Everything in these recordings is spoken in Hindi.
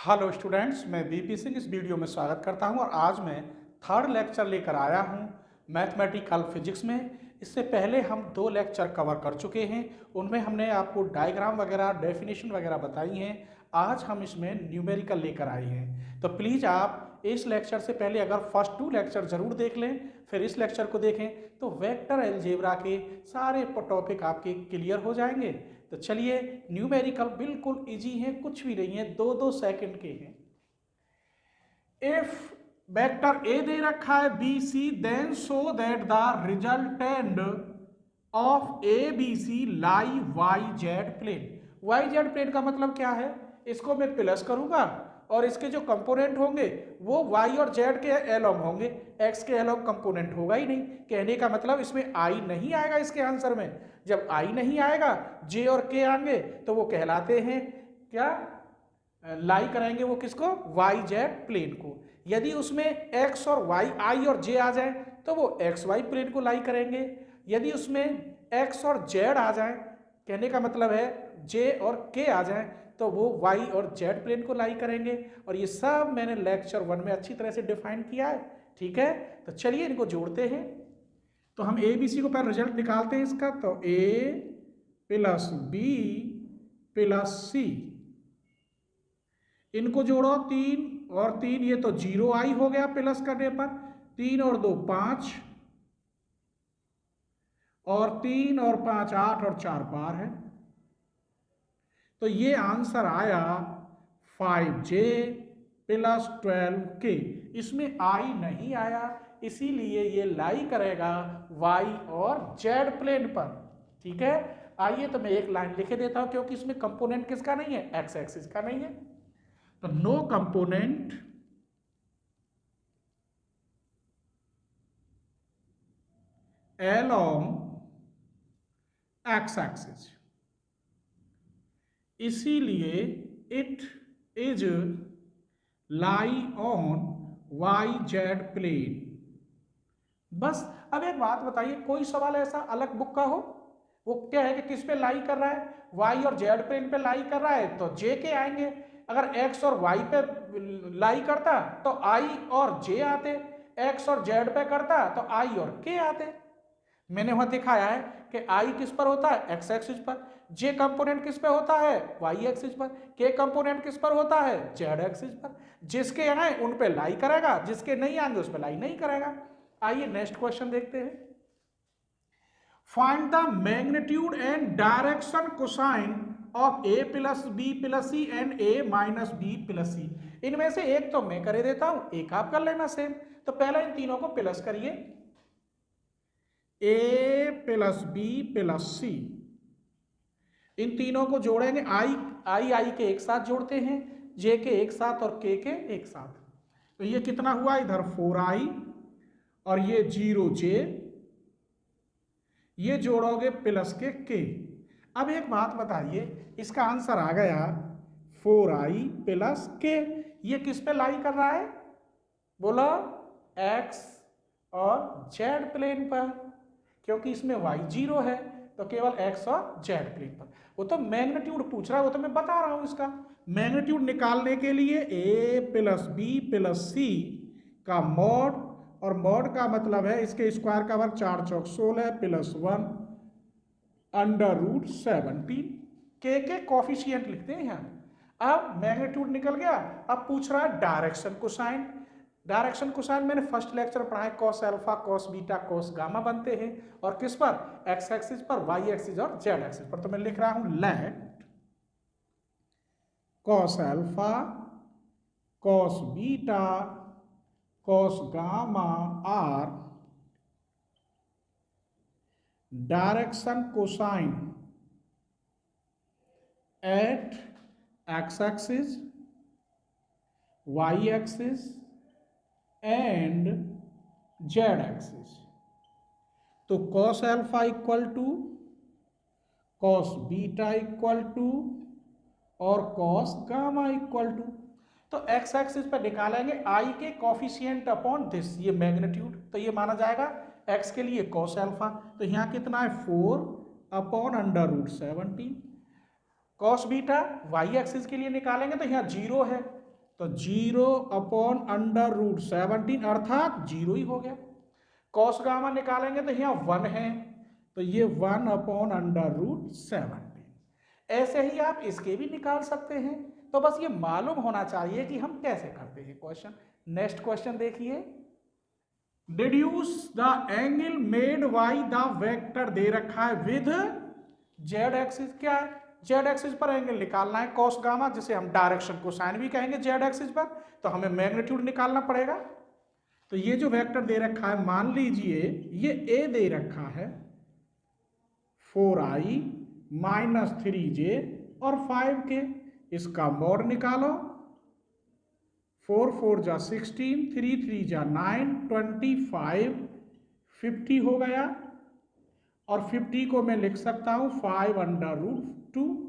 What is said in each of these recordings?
हेलो स्टूडेंट्स, मैं बीपी सिंह इस वीडियो में स्वागत करता हूं और आज मैं थर्ड लेक्चर लेकर आया हूं मैथमेटिकल फिजिक्स में। इससे पहले हम 2 लेक्चर कवर कर चुके हैं, उनमें हमने आपको डायग्राम वगैरह डेफिनेशन वगैरह बताई हैं। आज हम इसमें न्यूमेरिकल लेकर आए हैं, तो प्लीज़ आप इस लेक्चर से पहले अगर फर्स्ट 2 लेक्चर ज़रूर देख लें, फिर इस लेक्चर को देखें तो वेक्टर अलजेब्रा के सारे टॉपिक आपके क्लियर हो जाएंगे। तो चलिए, न्यूमेरिकल बिल्कुल इजी है, कुछ भी नहीं है, 2-2 सेकंड के हैं। इफ वेक्टर ए दे रखा है B C, then show that the resultant of A B C lie Y Z plane. Y Z plane का मतलब क्या है? इसको मैं प्लस करूंगा और इसके जो कंपोनेंट होंगे वो y और z के एलोंग होंगे, x के एलोंग कंपोनेंट होगा ही नहीं। कहने का मतलब इसमें i नहीं आएगा इसके आंसर में। जब i नहीं आएगा, j और k आएंगे तो वो कहलाते हैं क्या? लाई कराएंगे वो किसको? वाई जेड प्लेन को। यदि उसमें x और y, i और j आ जाए तो वो एक्स वाई प्लेन को लाई करेंगे। यदि उसमें x और z आ जाए, कहने का मतलब है j और k आ जाए, तो वो y और z प्लेन को लाई करेंगे। और ये सब मैंने लेक्चर 1 में अच्छी तरह से डिफाइन किया है, ठीक है। तो चलिए इनको जोड़ते हैं। तो हम ए बी सी को पहले रिजल्ट निकालते हैं इसका। तो a प्लस बी प्लस सी, इनको जोड़ो 3 और 3, ये तो 0 आई हो गया प्लस करने पर। 3 और 2 5, और 3 और 5 8, और 4 12 है। तो ये आंसर आया 5j प्लस 12k। इसमें i नहीं आया, इसीलिए ये लाई करेगा y और z प्लेन पर, ठीक है। आइए तो मैं एक लाइन लिखे देता हूं, क्योंकि इसमें कंपोनेंट किसका नहीं है? x एक्सिस का नहीं है। तो no component along x axis, इसीलिए it is lie on Y Z plane. बस। अब एक बात बताइए, कोई सवाल ऐसा अलग बुक का हो, वो क्या है कि किस पे लाई कर रहा है? वाई और जेड प्लेन पे लाई कर रहा है तो जे के आएंगे। अगर एक्स और वाई पे लाई करता तो आई और जे आते, एक्स और जेड पे करता तो आई और के आते। मैंने वहां दिखाया है कि आई किस पर होता है? एक्स एक्सिस पर। जे कंपोनेंट किस पे होता है? वाई एक्सिस पर। के कंपोनेंट किस पर होता है? जेड एक्सिस पर। जिसके आए उन पे लाई करेगा, जिसके नहीं आएंगे उस पे लाई नहीं करेगा। आइए नेक्स्ट क्वेश्चन देखते हैं। Find the magnitude and direction cosine of a plus B plus C and a minus B plus C. इनमें से एक तो मैं कर देता हूं, एक आप कर लेना सेम। तो पहले इन तीनों को प्लस करिए, a प्लस बी प्लस सी। इन तीनों को जोड़ेंगे, आई के एक साथ जोड़ते हैं, जे के एक साथ और के एक साथ। तो ये कितना हुआ? इधर 4i और ये 0j, ये जोड़ोगे प्लस के। अब एक बात बताइए, इसका आंसर आ गया 4i प्लस के। ये किस पे लाई कर रहा है? बोलो, x और z प्लेन पर, क्योंकि इसमें y 0 है तो केवल x और z प्लेन पर। वो तो मैग्नीट्यूड पूछ रहा है, वो तो मैं बता रहा हूं। इसका मैग्नीट्यूड निकालने के लिए a प्लस बी प्लस सी का मॉड, और मॉड का मतलब है इसके स्क्वायर का वर्ग 4 चौक 16 प्लस 1 अंडर रूट 17। के कॉफिशिएंट लिखते हैं यहाँ। अब मैग्नीट्यूड निकल गया, अब पूछ रहा है डायरेक्शन कोसाइन। डायरेक्शन कोसाइन मैंने फर्स्ट लेक्चर पढ़ा है, cos alpha cos beta cos gamma बनते हैं। और किस पर? एक्स एक्सिस पर, वाई एक्सिस और जेड एक्सिस पर। तो मैं लिख रहा हूं let cos alpha cos beta cos gamma are direction cosine at X axis, Y axis and Z axis. तो cos alpha equal to cos beta equal to और कॉस गामा इक्वल टू। तो एक्स एक्सिस पर निकालेंगे आई के कॉफिशिएंट अपॉन दिस, ये मैग्नीट्यूड। तो ये माना जाएगा एक्स के लिए कॉस अल्फा। तो यहाँ कितना है? 4 upon under root 17। Cos beta Y axis के लिए निकालेंगे तो यहाँ 0 है, तो 0/√17 अर्थात 0 ही हो गया। कॉस गामा निकालेंगे तो यहाँ 1 है, तो ये 1/√17। ऐसे ही आप इसके भी निकाल सकते हैं। तो बस ये मालूम होना चाहिए कि हम कैसे करते हैं क्वेश्चन। नेक्स्ट क्वेश्चन देखिए, deduce the angle made by the vector दे रखा है विद जेड एक्सिस। क्या है? जेड एक्सिस पर एंगल निकालना है कॉस गामा, जिसे हम डायरेक्शन को साइन भी कहेंगे जेड एक्सिस पर, तो हमें मैग्नीट्यूड निकालना पड़ेगा। तो ये जो वेक्टर दे रखा है, मान लीजिए ये ए दे रखा है 4i - 3j और 5k, इसका मॉड निकालो। 4 4 जा 16, 3 3 जा 9, 25, 50 हो गया। और 50 को मैं लिख सकता हूं 5/√2।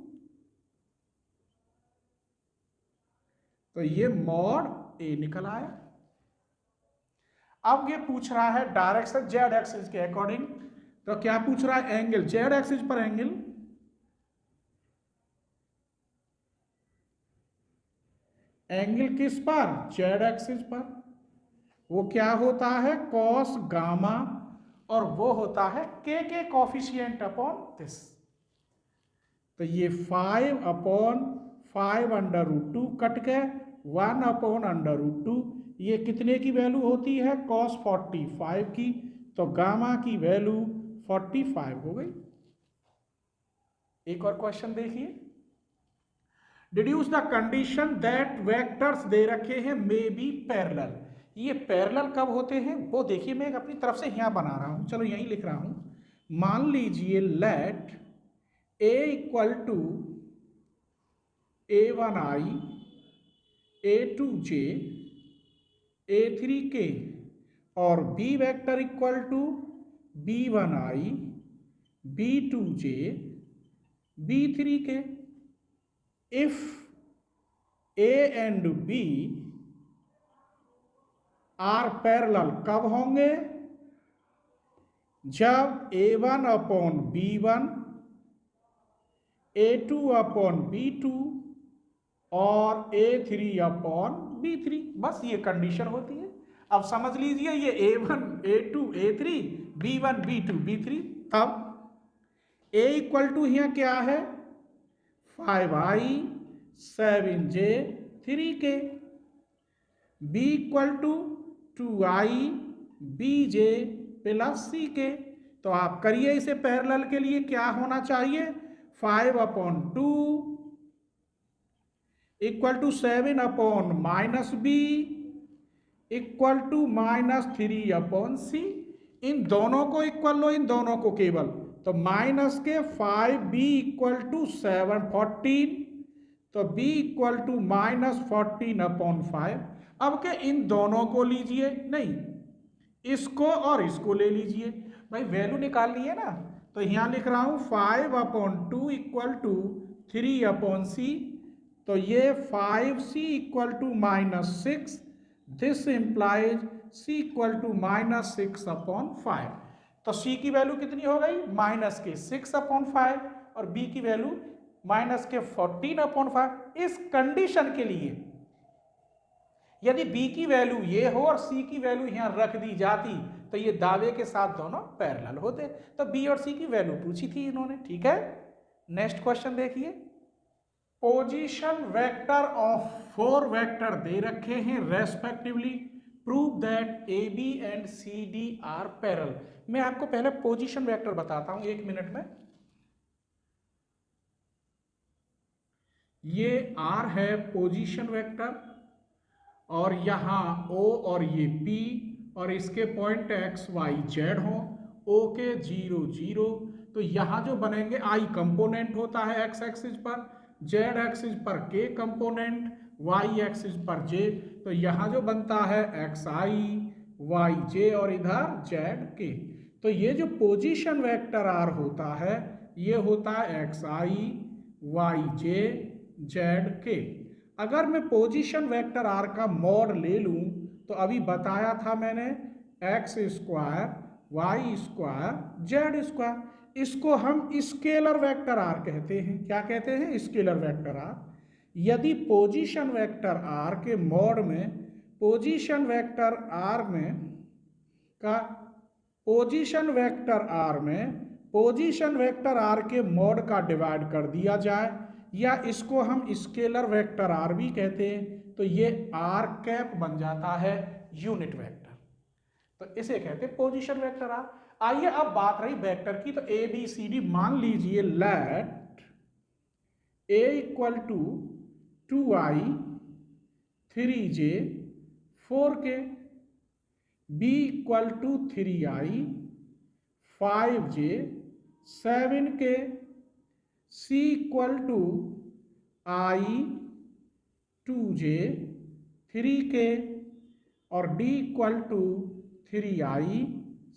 तो ये मॉड ए निकल आया। अब ये पूछ रहा है डायरेक्शन जेड एक्सिस के अकॉर्डिंग। तो क्या पूछ रहा है? एंगल जेड एक्सिस पर एंगल, एंगल किस पर? जेड एक्सिस पर। वो क्या होता है? कॉस गामा, और वो होता है के कॉफिशिएंट अपॉन दिस। तो ये 5/5√2 कट के 1/√2, ये कितने की वैल्यू होती है? cos 45 की। तो गामा की वैल्यू 45 हो गई। एक और क्वेश्चन देखिए, deduce the condition that vectors दे रखे हैं मे बी पैरेलल। ये पैरेलल कब होते हैं वो देखिए, मैं अपनी तरफ से यहां बना रहा हूं, चलो यहीं लिख रहा हूं। मान लीजिए late a = a1i, a2j, a3k और b vector = b1i, b2j, b3k। if a and b are parallel कब होंगे? जब a1/b1, a2/b2 और a3/b3। बस ये कंडीशन होती है। अब समझ लीजिए ये a1 a2 a3 b1 b2 b3। तब a = यहाँ क्या है? 5i 7j 3k, b = 2i bj + ck। तो आप करिए इसे पैरेलल के लिए क्या होना चाहिए? 5/2 = 7/-b = -3/c। इन दोनों को इक्वल लो, इन दोनों को केवल, तो माइनस के 5b = 7 14, तो b = -14/5। अब के इन दोनों को लीजिए, नहीं इसको और इसको ले लीजिए। भाई वैल्यू निकालनी है ना, तो यहां लिख रहा हूं 5/2 = 3/c। तो ये 5c = -6, दिस इंप्लाइज c = -6/5। तो c की वैल्यू कितनी हो गई? -6/5 और b की वैल्यू -14/5। इस कंडीशन के लिए यदि b की वैल्यू ये हो और c की वैल्यू यहां रख दी जाती तो ये दावे के साथ दोनों पैरेलल होते। तो b और c की वैल्यू पूछी थी इन्होंने, ठीक है। नेक्स्ट क्वेश्चन देखिए, पोजीशन वेक्टर ऑफ 4 वेक्टर दे रखे हैं respectively, prove that A B and C D are parallel. मैं आपको पहले पोजीशन वेक्टर बताता हूं 1 मिनट में। ये R है पोजीशन वेक्टर, और यहाँ O और ये P, और इसके पॉइंट x y z हो, O के 0 0। तो यहाँ जो बनेंगे I कंपोनेंट होता है x एक्सिस पर, z एक्सिस पर k कंपोनेंट, y एक्सिस पर j। तो यहाँ जो बनता है xi yj और इधर zk। तो ये जो पोजीशन वेक्टर R होता है ये होता है xi yj zk। अगर मैं पोजीशन वेक्टर R का मॉड ले लूं तो अभी बताया था मैंने x² y² z²। इसको हम स्केलर वेक्टर R कहते हैं। क्या कहते हैं? Scalar vector R। यदि पोजीशन वेक्टर आर के मॉड में पोजीशन वेक्टर आर में का पोजीशन वेक्टर आर में पोजीशन वेक्टर आर के मॉड का डिवाइड कर दिया जाए, या इसको हम स्केलर वेक्टर आर भी कहते हैं, तो ये आर कैप बन जाता है यूनिट वेक्टर, तो इसे कहते हैं पोजीशन वेक्टर आर। आइए अब बात रही वेक्टर की, तो ए बी सी डी मान लीजिए let A equal to 2i 3j 4k, b equal to 3i 5j 7k, c equal to i 2j 3k और d equal to 3i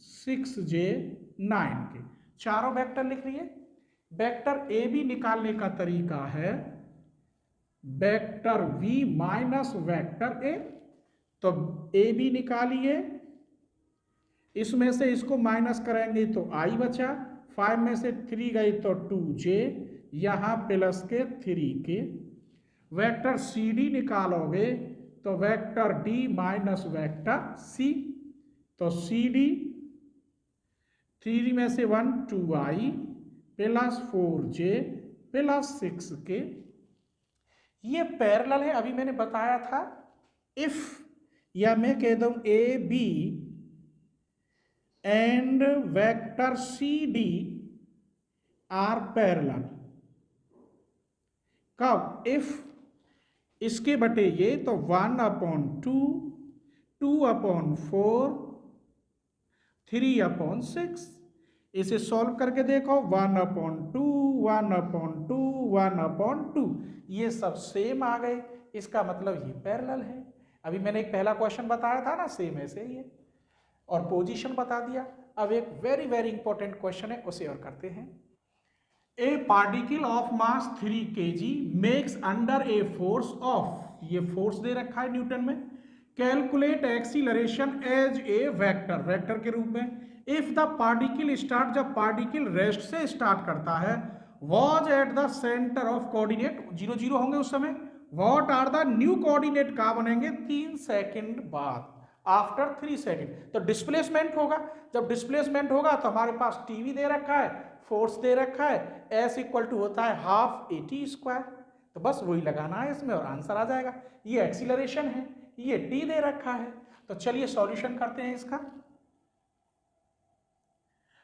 6j 9k। चारों वेक्टर लिख लिए। वेक्टर ए बी निकालने का तरीका है vector v minus vector A, तो ए बी निकालिए, इसमें से इसको माइनस करेंगे तो i बचा, 5 में से 3 गई तो 2j, यहाँ प्लस के 3k। वेक्टर सी डी निकालोगे तो vector d minus vector c, तो सी डी 3 में से 1 2i plus 4j plus 6k। ये पैरेलल है, अभी मैंने बताया था इफ, या मैं कह दूं A B and vector C D are parallel. कब? इफ इसके बटे ये, तो 1/2 2/4 3/6। इसे सॉल्व करके देखो, 1/2 1/2 1/2, ये सब सेम आ गए, इसका मतलब ये पैरेलल है। अभी मैंने एक पहला क्वेश्चन बताया था ना, सेम ऐसे ही है, और पोजीशन बता दिया। अब एक वेरी वेरी इंपॉर्टेंट क्वेश्चन है, उसे और करते हैं। A particle of mass 3 kg makes under a force of, ये फोर्स दे रखा है न्यूटन में, calculate acceleration as a vector, vector के रूप में। इफ द पार्टिकल स्टार्ट, जब पार्टिकल रेस्ट से स्टार्ट करता है, was at the centre of coordinate 0 0 होंगे उस समय, what are the new coordinate का बनेंगे 3 सेकंड बाद, आफ्टर 3 सेकंड। तो डिस्प्लेसमेंट होगा, जब डिस्प्लेसमेंट होगा तो हमारे पास टीवी दे रखा है, फोर्स दे रखा है, एस इक्वल टू होता है हाफ AT स्क्वायर, तो बस वही लगाना है इसमें और आंसर आ जाएगा। ये एक्सीलरेशन है, ये टी दे रखा है, तो चलिए सॉल्यूशन करते हैं इसका।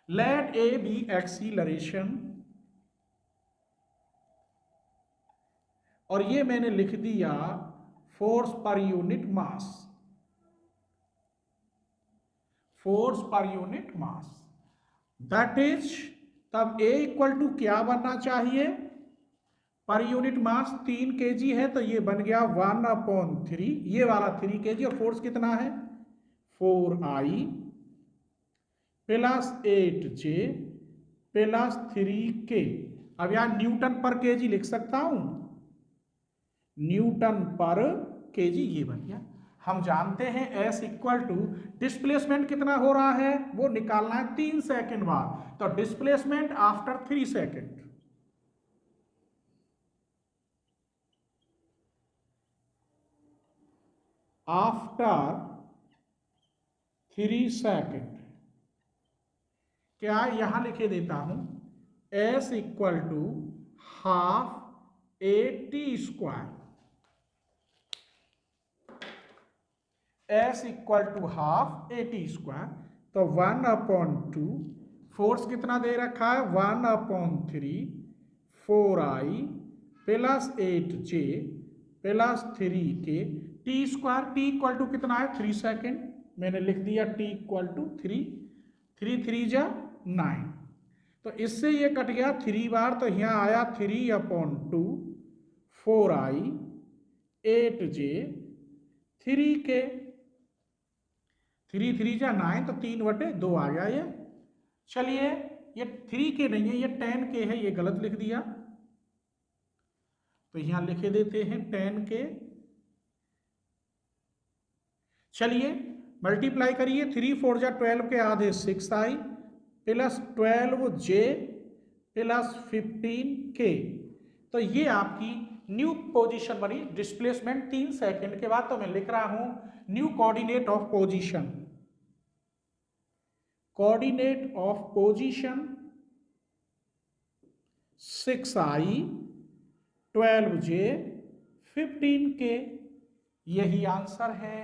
लेट ए बी एक्सीलरेशन, और ये मैंने लिख दिया force per unit mass, force per unit mass, that is, तब A इक्वल टू क्या बनना चाहिए, पर यूनिट मास 3 kg है, तो ये बन गया 1/3, ये वाला 3 kg, और फोर्स कितना है 4i plus 8j plus 3k। अब यहां न्यूटन पर केजी लिख सकता हूं, न्यूटन पर केजी, ये बन गया। हम जानते हैं S इक्वल टू डिस्प्लेसमेंट कितना हो रहा है वो निकालना है 3 सेकंड बाद, तो displacement after 3 second, after 3 second, क्या यहां लिखे देता हूं S equal to half AT square, S equal to half AT square, तो 1/2, फोर्स कितना दे रखा है 1/3 4i plus 8j plus 3k, T square, T equal to कितना है 3 सेकेंड, मैंने लिख दिया टी इक्वल टू 3, 3 3 जा 9, तो इससे ये कट गया 3 बार, तो यहाँ आया 3/2 4i 8j 3k, 3 3 जा 9, तो 3/2 आ गया ये। चलिए ये 3k नहीं है, ये 10k है, ये गलत लिख दिया, तो यहां लिखे देते हैं 10k। चलिए मल्टीप्लाई करिए, 3 4 जा 12 के आधे 6i plus 12j plus 15k, तो ये आपकी न्यू पोजीशन बनी, डिस्प्लेसमेंट 3 सेकंड के बाद, तो मैं लिख रहा हूं new coordinate of position, coordinate of position 6i 12j 15k, यही आंसर है।